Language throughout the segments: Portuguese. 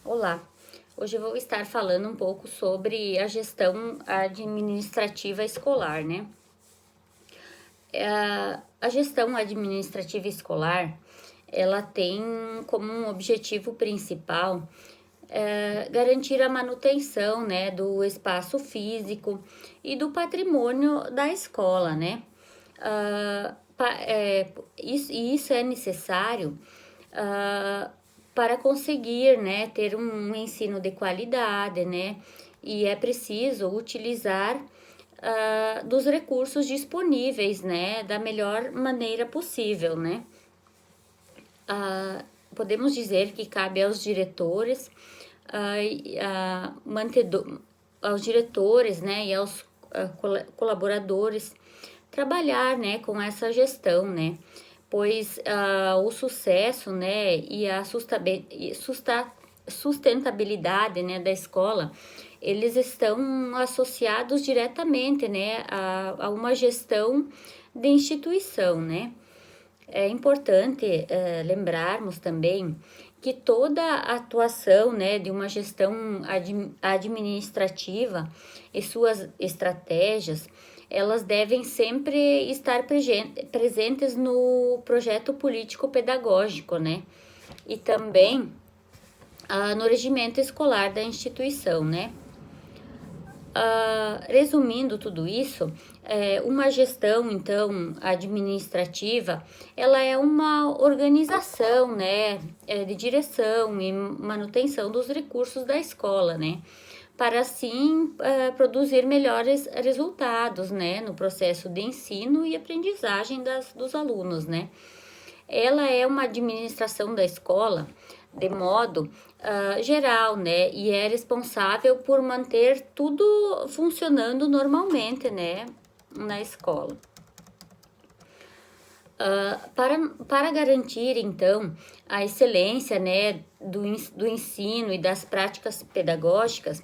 Olá, hoje eu vou estar falando um pouco sobre a gestão administrativa escolar, né? A gestão administrativa escolar, ela tem como um objetivo principal garantir a manutenção, né, do espaço físico e do patrimônio da escola, né? Isso é necessário uh, para conseguir, né, ter um ensino de qualidade, né, e é preciso utilizar dos recursos disponíveis, né, da melhor maneira possível, né. Podemos dizer que cabe aos diretores, aos diretores, né, e aos colaboradores trabalhar, né, com essa gestão, né, pois o sucesso, né, e a sustentabilidade, né, da escola, eles estão associados diretamente, né, a uma gestão de instituição, né. É importante lembrarmos também que toda a atuação, né, de uma gestão administrativa e suas estratégias, elas devem sempre estar presentes no projeto político-pedagógico, né, e também no regimento escolar da instituição, né. Resumindo tudo isso, uma gestão, então, administrativa, ela é uma organização, né, de direção e manutenção dos recursos da escola, né, para assim produzir melhores resultados, né, no processo de ensino e aprendizagem dos alunos, né. Ela é uma administração da escola de modo geral, né? E é responsável por manter tudo funcionando normalmente, né? Na escola. Para garantir, então, a excelência, né? Do ensino e das práticas pedagógicas,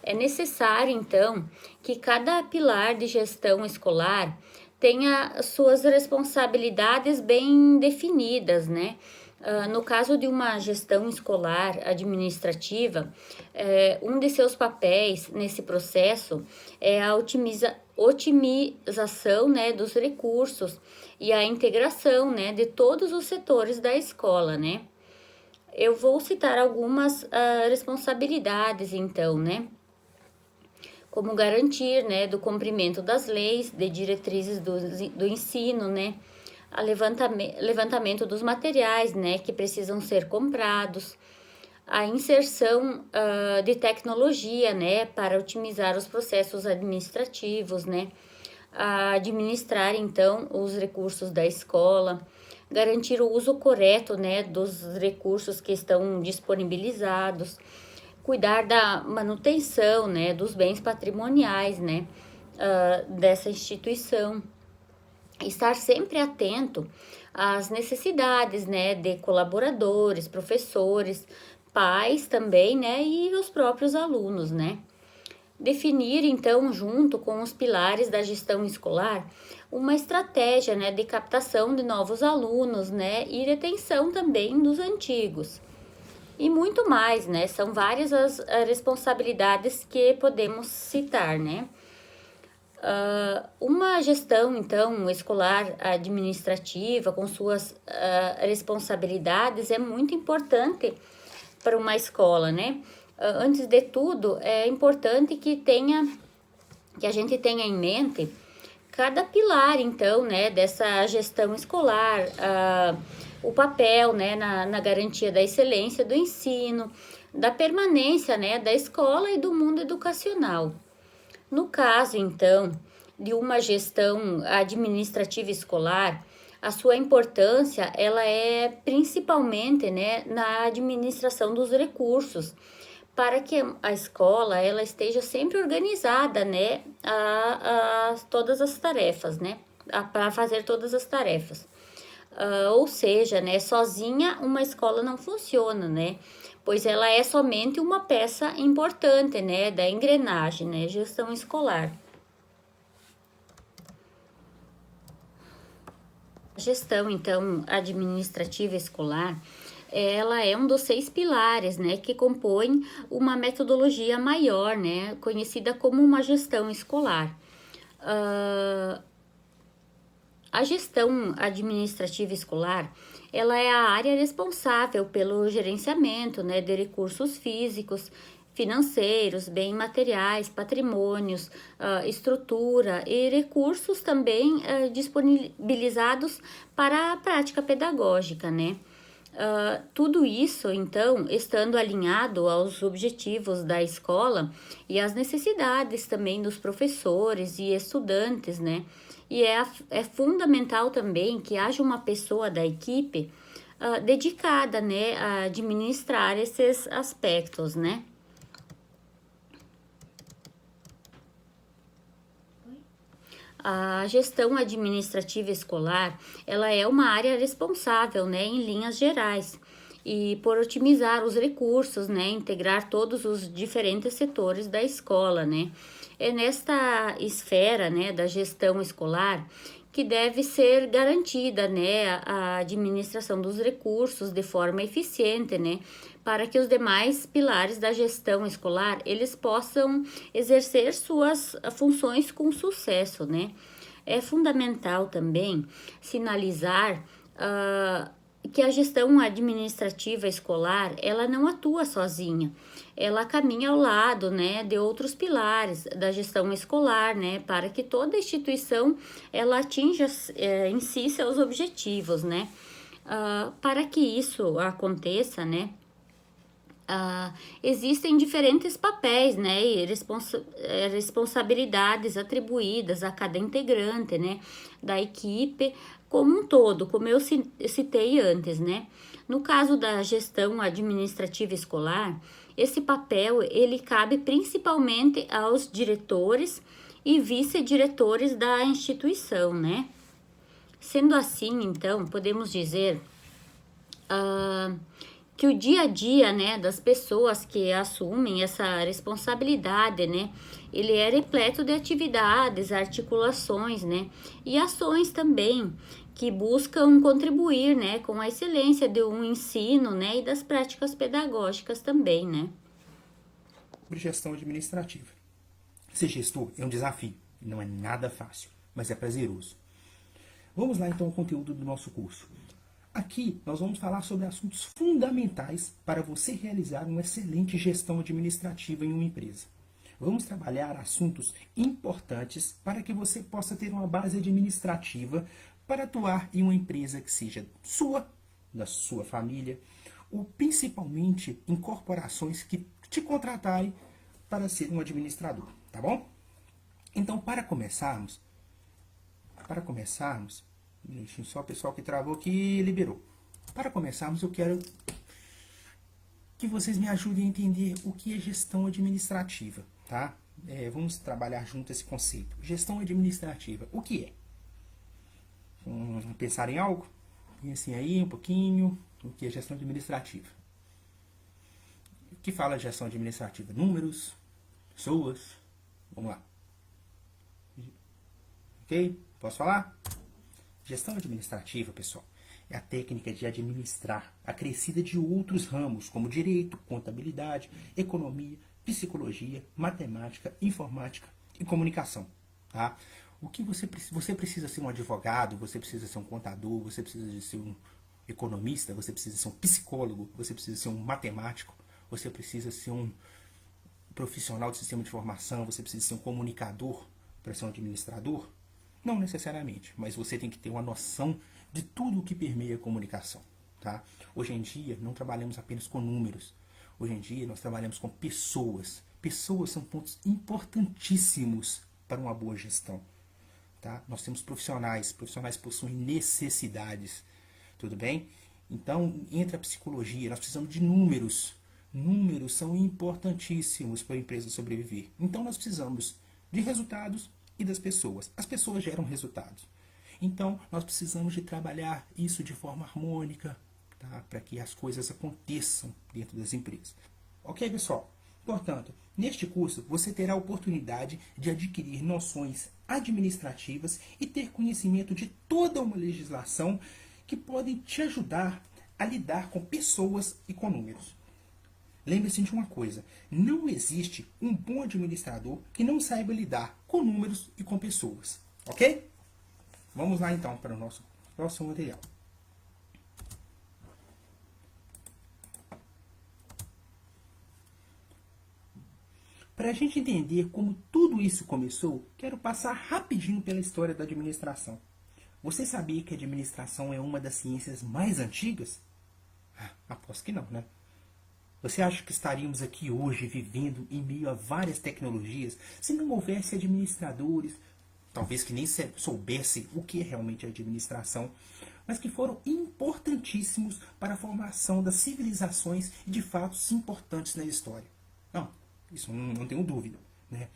é necessário, então, que cada pilar de gestão escolar tenha suas responsabilidades bem definidas, né? No caso de uma gestão escolar administrativa, um de seus papéis nesse processo é a otimização, né, dos recursos e a integração, né, de todos os setores da escola, né? Eu vou citar algumas responsabilidades, então, né? Como garantir, né, do cumprimento das leis, de diretrizes do ensino, né, a levantamento dos materiais, né, que precisam ser comprados, a inserção de tecnologia, né, para otimizar os processos administrativos, né, a administrar, então, os recursos da escola, garantir o uso correto, né, dos recursos que estão disponibilizados, cuidar da manutenção, né, dos bens patrimoniais, né, dessa instituição, estar sempre atento às necessidades, né, de colaboradores, professores, pais também, né, e os próprios alunos, né. Definir, então, junto com os pilares da gestão escolar, uma estratégia, né, de captação de novos alunos, né, e retenção também dos antigos. E muito mais, né? São várias as responsabilidades que podemos citar, né? Uma gestão, então, escolar administrativa, com suas responsabilidades, é muito importante para uma escola, né? Antes de tudo, é importante que a gente tenha em mente cada pilar, então, né, dessa gestão escolar, o papel, né, na garantia da excelência do ensino, da permanência, né, da escola e do mundo educacional. No caso, então, de uma gestão administrativa escolar, a sua importância, ela é principalmente, né, na administração dos recursos, para que a escola ela esteja sempre organizada, né, a todas as tarefas, né, para fazer todas as tarefas. Ou seja, né, sozinha uma escola não funciona, né, pois ela é somente uma peça importante, né, da engrenagem, né, gestão escolar. A gestão, então, administrativa escolar, ela é um dos 6 pilares, né, que compõem uma metodologia maior, né, conhecida como uma gestão escolar. A gestão administrativa escolar, ela é a área responsável pelo gerenciamento, né, de recursos físicos, financeiros, bens materiais, patrimônios, estrutura e recursos também disponibilizados para a prática pedagógica, né? Tudo isso, então, estando alinhado aos objetivos da escola e às necessidades também dos professores e estudantes, né? E é fundamental também que haja uma pessoa da equipe dedicada, né, a administrar esses aspectos, né? A gestão administrativa escolar, ela é uma área responsável, né, em linhas gerais, e por otimizar os recursos, né, integrar todos os diferentes setores da escola, né. É nesta esfera, né, da gestão escolar que deve ser garantida, né, a administração dos recursos de forma eficiente, né, para que os demais pilares da gestão escolar, eles possam exercer suas funções com sucesso, né. É fundamental também sinalizar que a gestão administrativa escolar, ela não atua sozinha, ela caminha ao lado, né, de outros pilares da gestão escolar, né, para que toda instituição, ela atinja em si seus objetivos, né. Para que isso aconteça, né, existem diferentes papéis, né, e responsabilidades atribuídas a cada integrante, né, da equipe como um todo, como eu citei antes, né. No caso da gestão administrativa escolar, esse papel, ele cabe principalmente aos diretores e vice-diretores da instituição, né. Sendo assim, então, podemos dizer que o dia a dia, né, das pessoas que assumem essa responsabilidade, né, ele é repleto de atividades, articulações, né, e ações também que buscam contribuir, né, com a excelência de um ensino, né, e das práticas pedagógicas também, né. Gestão administrativa. Ser gestor é um desafio, não é nada fácil, mas é prazeroso. Vamos lá então ao conteúdo do nosso curso. Aqui nós vamos falar sobre assuntos fundamentais para você realizar uma excelente gestão administrativa em uma empresa. Vamos trabalhar assuntos importantes para que você possa ter uma base administrativa para atuar em uma empresa que seja sua, da sua família, ou principalmente em corporações que te contratarem para ser um administrador, tá bom? Então, para começarmos, só o pessoal que travou aqui liberou. Para começarmos, eu quero que vocês me ajudem a entender o que é gestão administrativa, tá? Vamos trabalhar junto esse conceito. Gestão administrativa, o que é? Pensar em algo? Pensem aí um pouquinho, o que é gestão administrativa. O que fala gestão administrativa? Números, pessoas, vamos lá. Ok? Posso falar? Gestão administrativa, pessoal, é a técnica de administrar acrescida de outros ramos, como direito, contabilidade, economia, psicologia, matemática, informática e comunicação. Tá? O que você precisa ser um advogado, você precisa ser um contador, você precisa ser um economista, você precisa ser um psicólogo, você precisa ser um matemático, você precisa ser um profissional de sistema de informação, você precisa ser um comunicador para ser um administrador? Não necessariamente, mas você tem que ter uma noção de tudo o que permeia a comunicação. Tá? Hoje em dia, não trabalhamos apenas com números. Hoje em dia, nós trabalhamos com pessoas. Pessoas são pontos importantíssimos para uma boa gestão. Tá? Nós temos profissionais. Profissionais possuem necessidades. Tudo bem? Então, entra a psicologia. Nós precisamos de números. Números são importantíssimos para a empresa sobreviver. Então, nós precisamos de resultados e das pessoas. As pessoas geram resultados. Então, nós precisamos de trabalhar isso de forma harmônica, tá? Para que as coisas aconteçam dentro das empresas. Ok, pessoal? Portanto, neste curso, você terá a oportunidade de adquirir noções administrativas e ter conhecimento de toda uma legislação que podem te ajudar a a lidar com pessoas e com números. Lembre-se de uma coisa, não existe um bom administrador que não saiba lidar com números e com pessoas, ok? Vamos lá então para o nosso próximo material. Para a gente entender como tudo isso começou, quero passar rapidinho pela história da administração. Você sabia que a administração é uma das ciências mais antigas? Aposto que não, né? Você acha que estaríamos aqui hoje vivendo em meio a várias tecnologias se não houvesse administradores, talvez que nem soubessem o que é realmente a administração, mas que foram importantíssimos para a formação das civilizações e de fatos importantes na história? Não, isso não tenho dúvida, né?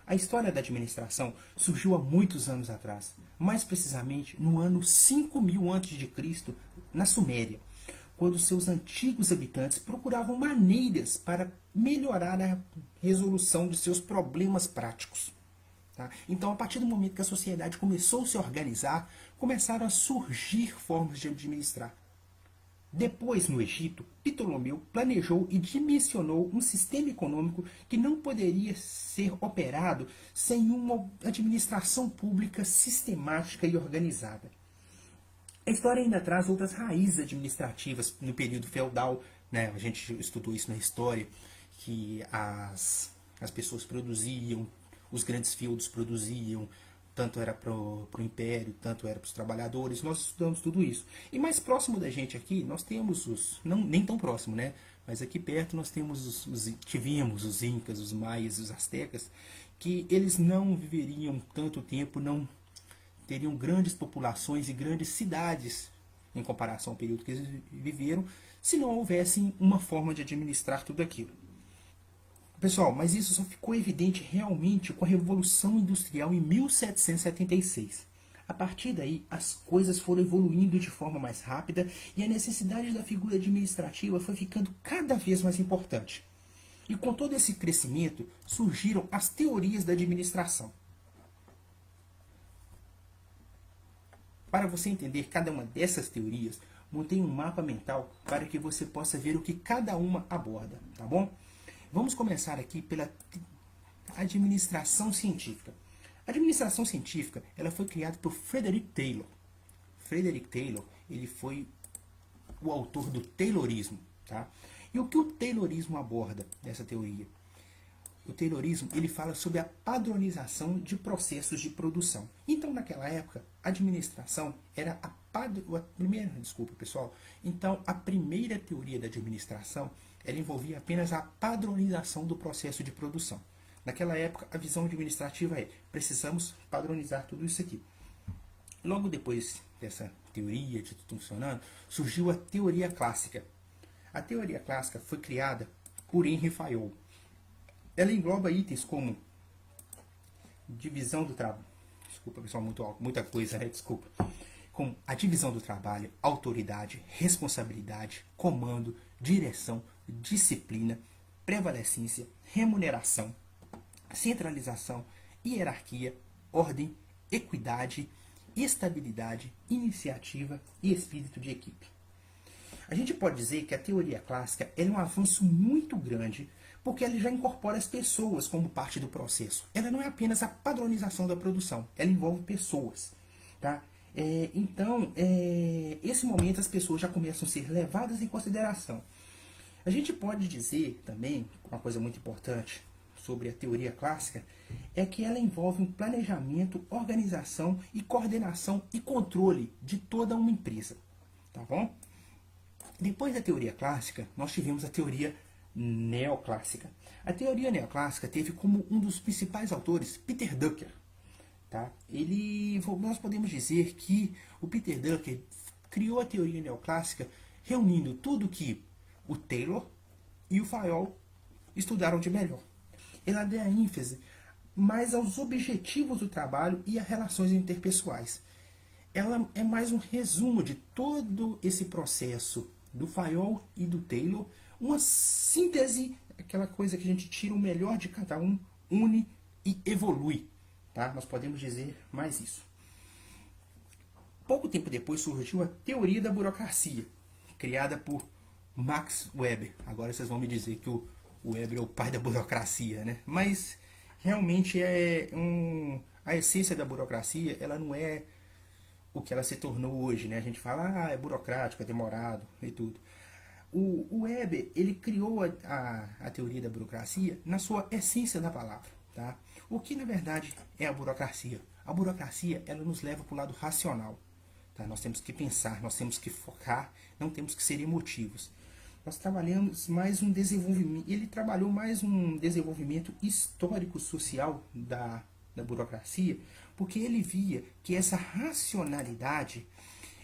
A história da administração surgiu há muitos anos atrás, mais precisamente no ano 5000 a.C., na Suméria, quando seus antigos habitantes procuravam maneiras para melhorar a resolução de seus problemas práticos. Tá? Então, a partir do momento que a sociedade começou a se organizar, começaram a surgir formas de administrar. Depois, no Egito, Ptolomeu planejou e dimensionou um sistema econômico que não poderia ser operado sem uma administração pública sistemática e organizada. A história ainda traz outras raízes administrativas no período feudal, né? A gente estudou isso na história, que as pessoas produziam, os grandes feudos produziam, tanto era para o império, tanto era para os trabalhadores, nós estudamos tudo isso. E mais próximo da gente aqui, nós temos os, não, nem tão próximo, né? Mas aqui perto nós temos tivemos os incas, os maias, os astecas, que eles não viveriam tanto tempo, não teriam grandes populações e grandes cidades em comparação ao período que eles viveram, se não houvesse uma forma de administrar tudo aquilo. Pessoal, mas isso só ficou evidente realmente com a Revolução Industrial em 1776. A partir daí, as coisas foram evoluindo de forma mais rápida e a necessidade da figura administrativa foi ficando cada vez mais importante. E com todo esse crescimento, surgiram as teorias da administração. Para você entender cada uma dessas teorias, montei um mapa mental para que você possa ver o que cada uma aborda, tá bom? Vamos começar aqui pela administração científica. A administração científica, ela foi criada por Frederick Taylor. Frederick Taylor, ele foi o autor do Taylorismo, tá? E o que o Taylorismo aborda nessa teoria? O Taylorismo, ele fala sobre a padronização de processos de produção. Então, naquela época, a administração era a primeira teoria da administração, ela envolvia apenas a padronização do processo de produção. Naquela época, a visão administrativa é: precisamos padronizar tudo isso aqui. Logo depois dessa teoria de tudo funcionando, surgiu a teoria clássica. A teoria clássica foi criada por Henry Fayol. Ela engloba itens como divisão do trabalho. Desculpa, pessoal, muita coisa, né? Desculpa. Como a divisão do trabalho, autoridade, responsabilidade, comando, direção, disciplina, prevalecência, remuneração, centralização, hierarquia, ordem, equidade, estabilidade, iniciativa e espírito de equipe. A gente pode dizer que a teoria clássica é um avanço muito grande, porque ela já incorpora as pessoas como parte do processo. Ela não é apenas a padronização da produção, ela envolve pessoas. Tá? Esse momento as pessoas já começam a ser levadas em consideração. A gente pode dizer também, uma coisa muito importante sobre a teoria clássica, é que ela envolve um planejamento, organização e coordenação e controle de toda uma empresa. Tá bom? Depois da teoria clássica, nós tivemos a teoria neoclássica. A teoria neoclássica teve como um dos principais autores Peter Drucker. Tá? Nós podemos dizer que o Peter Drucker criou a teoria neoclássica reunindo tudo que o Taylor e o Fayol estudaram de melhor. Ela dá ênfase mais aos objetivos do trabalho e às relações interpessoais. Ela é mais um resumo de todo esse processo do Fayol e do Taylor, uma síntese, aquela coisa que a gente tira o melhor de cada um, une e evolui. Tá? Nós podemos dizer mais isso. Pouco tempo depois surgiu a teoria da burocracia, criada por Max Weber. Agora vocês vão me dizer que o Weber é o pai da burocracia, né? Mas realmente a essência da burocracia, ela não é o que ela se tornou hoje, né? A gente fala, é burocrático, é demorado e tudo. O Weber, ele criou a teoria da burocracia na sua essência da palavra, tá? O que, na verdade, é a burocracia? A burocracia, ela nos leva para o lado racional, tá? Nós temos que pensar, nós temos que focar, não temos que ser emotivos. Nós trabalhamos mais um desenvolvimento, ele trabalhou mais um desenvolvimento histórico-social da burocracia, porque ele via que essa racionalidade,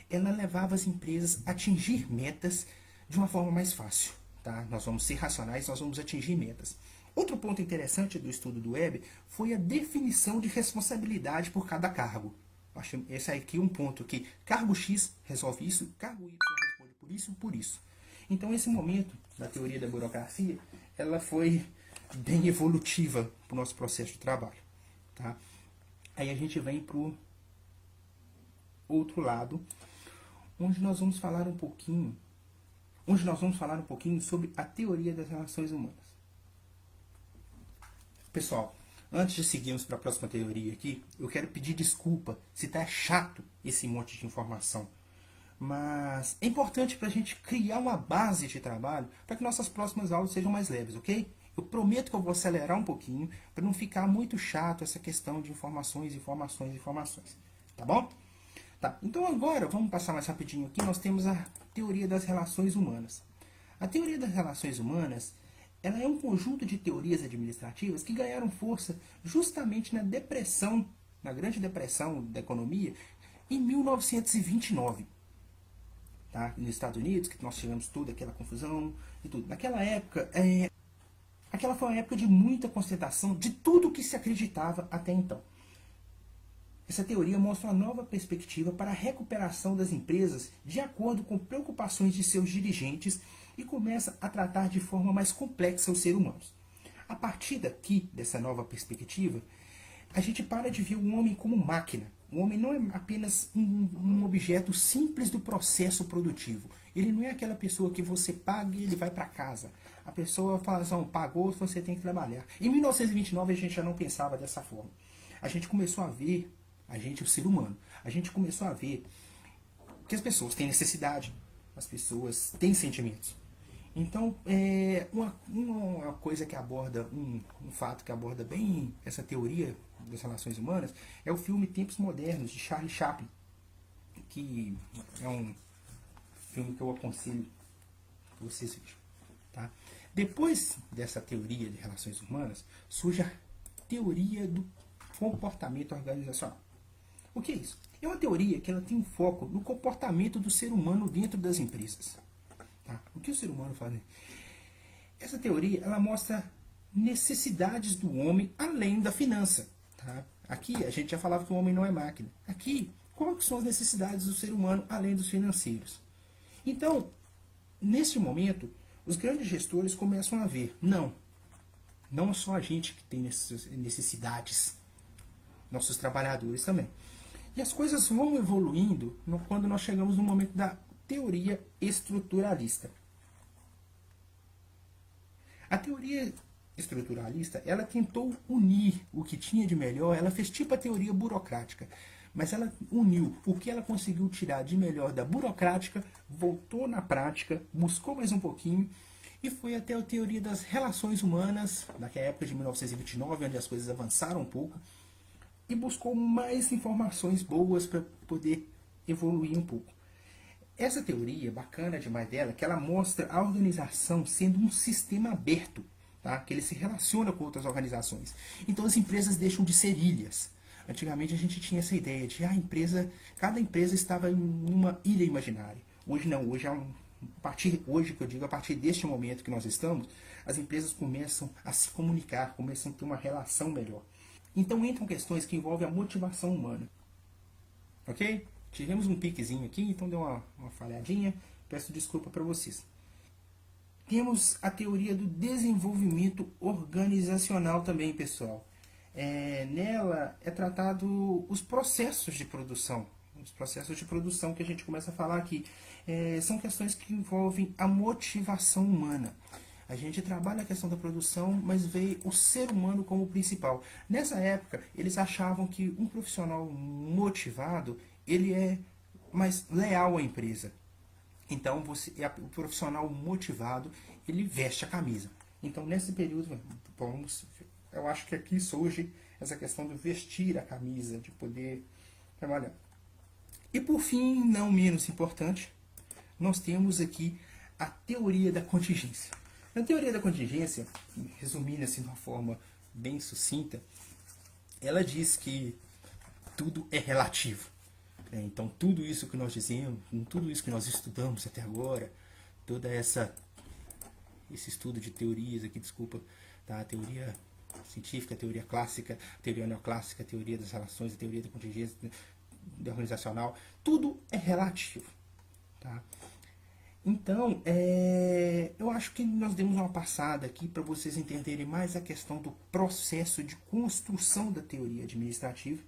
ela levava as empresas a atingir metas de uma forma mais fácil, tá? Nós vamos ser racionais, nós vamos atingir metas. Outro ponto interessante do estudo do Weber foi a definição de responsabilidade por cada cargo. Acho esse aqui um ponto que cargo X resolve isso, cargo Y responde por isso, por isso. Então esse momento da teoria da burocracia, ela foi bem evolutiva para o nosso processo de trabalho, tá? Aí a gente vem para o outro lado, onde nós vamos falar um pouquinho sobre a teoria das relações humanas. Pessoal, antes de seguirmos para a próxima teoria aqui, eu quero pedir desculpa se está chato esse monte de informação. Mas é importante para a gente criar uma base de trabalho para que nossas próximas aulas sejam mais leves, ok? Eu prometo que eu vou acelerar um pouquinho para não ficar muito chato essa questão de informações, tá bom? Tá, então agora, vamos passar mais rapidinho aqui, nós temos a teoria das relações humanas. A teoria das relações humanas, ela é um conjunto de teorias administrativas que ganharam força justamente na depressão, na Grande Depressão da economia, em 1929. Tá? Nos Estados Unidos, que nós tivemos toda aquela confusão e tudo. Naquela época, aquela foi uma época de muita concentração de tudo o que se acreditava até então. Essa teoria mostra uma nova perspectiva para a recuperação das empresas de acordo com preocupações de seus dirigentes e começa a tratar de forma mais complexa os seres humanos. A partir daqui, dessa nova perspectiva, a gente para de ver o homem como máquina. O homem não é apenas um objeto simples do processo produtivo. Ele não é aquela pessoa que você paga e ele vai para casa. A pessoa fala assim, pagou, você tem que trabalhar. Em 1929 a gente já não pensava dessa forma. A gente começou a ver, o ser humano, a gente começou a ver que as pessoas têm necessidade, as pessoas têm sentimentos. Então, uma coisa que aborda, um fato que aborda bem essa teoria das relações humanas é o filme Tempos Modernos, de Charlie Chaplin, que é um filme que eu aconselho que vocês vejam. Tá? Depois dessa teoria de relações humanas, surge a teoria do comportamento organizacional. O que é isso? É uma teoria que ela tem um foco no comportamento do ser humano dentro das empresas. Tá? O que o ser humano faz? Essa teoria ela mostra necessidades do homem além da finança. Tá? Aqui a gente já falava que o homem não é máquina. Aqui, quais são as necessidades do ser humano além dos financeiros? Então, nesse momento, os grandes gestores começam a ver, não é só a gente que tem necessidades, nossos trabalhadores também. E as coisas vão evoluindo quando nós chegamos no momento da teoria estruturalista. A teoria estruturalista, ela tentou unir o que tinha de melhor, ela fez tipo a teoria burocrática, mas ela uniu o que ela conseguiu tirar de melhor da burocrática, voltou na prática, buscou mais um pouquinho e foi até a teoria das relações humanas, naquela época de 1929, onde as coisas avançaram um pouco, e buscou mais informações boas para poder evoluir um pouco. Essa teoria, bacana demais dela, que ela mostra a organização sendo um sistema aberto, tá? Que ele se relaciona com outras organizações. Então as empresas deixam de ser ilhas. Antigamente a gente tinha essa ideia de cada empresa estava em uma ilha imaginária. Hoje não, hoje a partir deste momento que nós estamos, as empresas começam a se comunicar, começam a ter uma relação melhor. Então entram questões que envolvem a motivação humana. Ok? Tivemos um piquezinho aqui, então deu uma falhadinha. Peço desculpa para vocês. Temos a teoria do desenvolvimento organizacional também, pessoal. Nela é tratado os processos de produção, Os processos de produção que a gente começa a falar aqui são questões que envolvem a motivação humana. A gente trabalha a questão da produção, mas vê o ser humano como principal. Nessa época, eles achavam que um profissional motivado, ele é mais leal à empresa. Então, o profissional motivado, ele veste a camisa. Então, nesse período, eu acho que aqui surge essa questão do vestir a camisa, de poder trabalhar. E por fim, não menos importante, nós temos aqui a teoria da contingência. Na teoria da contingência, resumindo assim de uma forma bem sucinta, ela diz que tudo é relativo. Então, tudo isso que nós dizemos, tudo isso que nós estudamos até agora, esse estudo de teorias aqui, tá? A teoria científica, a teoria clássica, a teoria neoclássica, a teoria das relações, a teoria da contingência organizacional, tudo é relativo, tá? Então, eu acho que nós demos uma passada aqui para vocês entenderem mais a questão do processo de construção da teoria administrativa.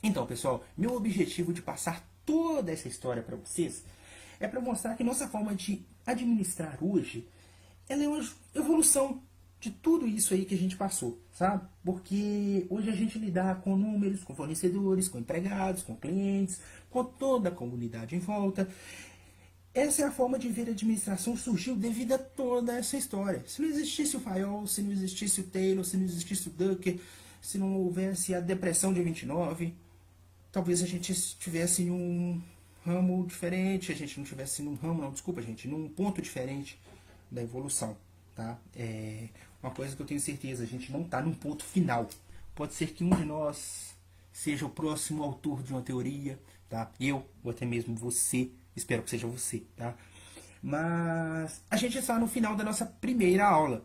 Então, pessoal, meu objetivo de passar toda essa história para vocês é para mostrar que nossa forma de administrar hoje, ela é uma evolução de tudo isso aí que a gente passou, sabe? Porque hoje a gente lida com números, com fornecedores, com empregados, com clientes, com toda a comunidade em volta. Essa é a forma de ver a administração surgiu devido a toda essa história. Se não existisse o Fayol, se não existisse o Taylor, se não existisse o Drucker, se não houvesse a depressão de 29, talvez a gente estivesse em um ramo diferente, a gente não estivesse num ramo, não, desculpa, gente, num ponto diferente da evolução, tá? Uma coisa que eu tenho certeza, a gente não está num ponto final. Pode ser que um de nós seja o próximo autor de uma teoria, tá? Eu, ou até mesmo você, espero que seja você, tá? Mas a gente está no final da nossa primeira aula.